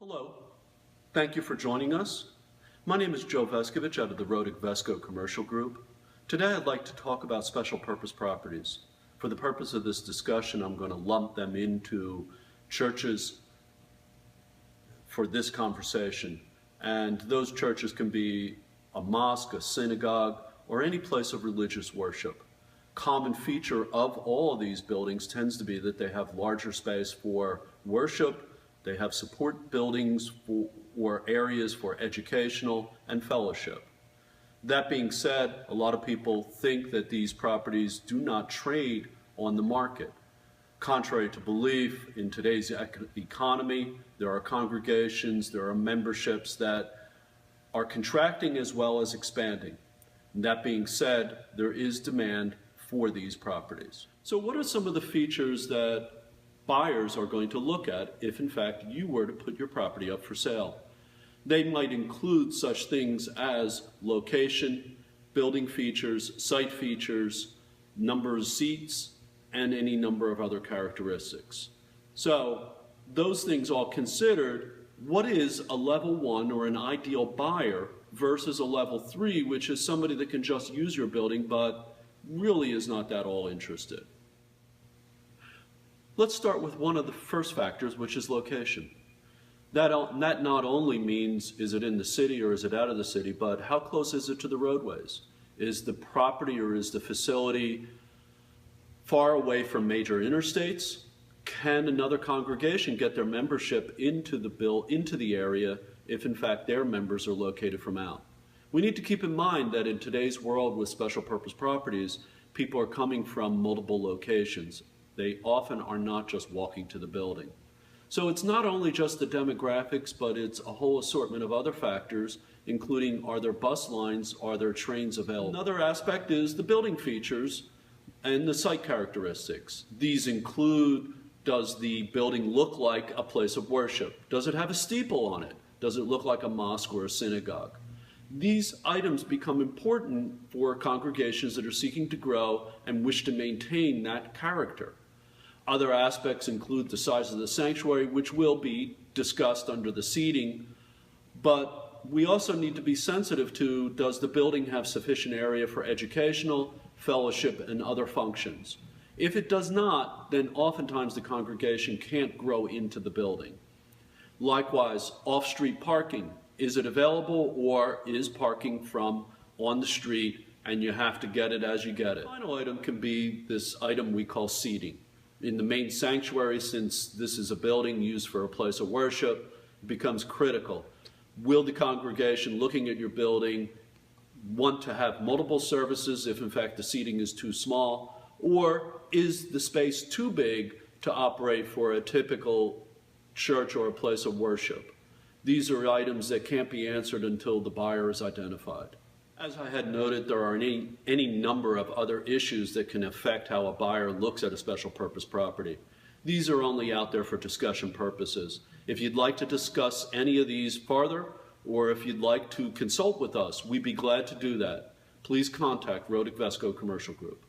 Hello, thank you for joining us. My name is Joe Vescovich out of the Roedig Vesco Commercial Group. Today I'd like to talk about special purpose properties. For the purpose of this discussion, I'm going to lump them into churches for this conversation. And those churches can be a mosque, a synagogue, or any place of religious worship. Common feature of all of these buildings tends to be that they have larger space for worship. They have support buildings or areas for educational and fellowship. That being said, a lot of people think that these properties do not trade on the market. Contrary to belief, in today's economy, there are congregations, there are memberships that are contracting as well as expanding. And that being said, there is demand for these properties. So what are some of the features that buyers are going to look at if in fact you were to put your property up for sale? They might include such things as location, building features, site features, number of seats, and any number of other characteristics. So those things all considered, what is a level 1 or an ideal buyer versus a level 3, which is somebody that can just use your building but really is not that all interested? Let's start with one of the first factors, which is location. That not only means is it in the city or is it out of the city, but how close is it to the roadways? Is the property or is the facility far away from major interstates? Can another congregation get their membership into the area if in fact their members are located from out? We need to keep in mind that in today's world with special purpose properties, people are coming from multiple locations. They often are not just walking to the building. So it's not only just the demographics, but it's a whole assortment of other factors, including are there bus lines, are there trains available? Another aspect is the building features and the site characteristics. These include, does the building look like a place of worship? Does it have a steeple on it? Does it look like a mosque or a synagogue? These items become important for congregations that are seeking to grow and wish to maintain that character. Other aspects include the size of the sanctuary, which will be discussed under the seating, but we also need to be sensitive to, does the building have sufficient area for educational, fellowship, and other functions? If it does not, then oftentimes the congregation can't grow into the building. Likewise, off-street parking. Is it available, or is parking from on the street and you have to get it as you get it? The final item can be this item we call seating. In the main sanctuary, since this is a building used for a place of worship, it becomes critical. Will the congregation looking at your building want to have multiple services if in fact the seating is too small, or is the space too big to operate for a typical church or a place of worship? These are items that can't be answered until the buyer is identified. As I had noted, there are any number of other issues that can affect how a buyer looks at a special purpose property. These are only out there for discussion purposes. If you'd like to discuss any of these farther, or if you'd like to consult with us, we'd be glad to do that. Please contact Roedig Vesco Commercial Group.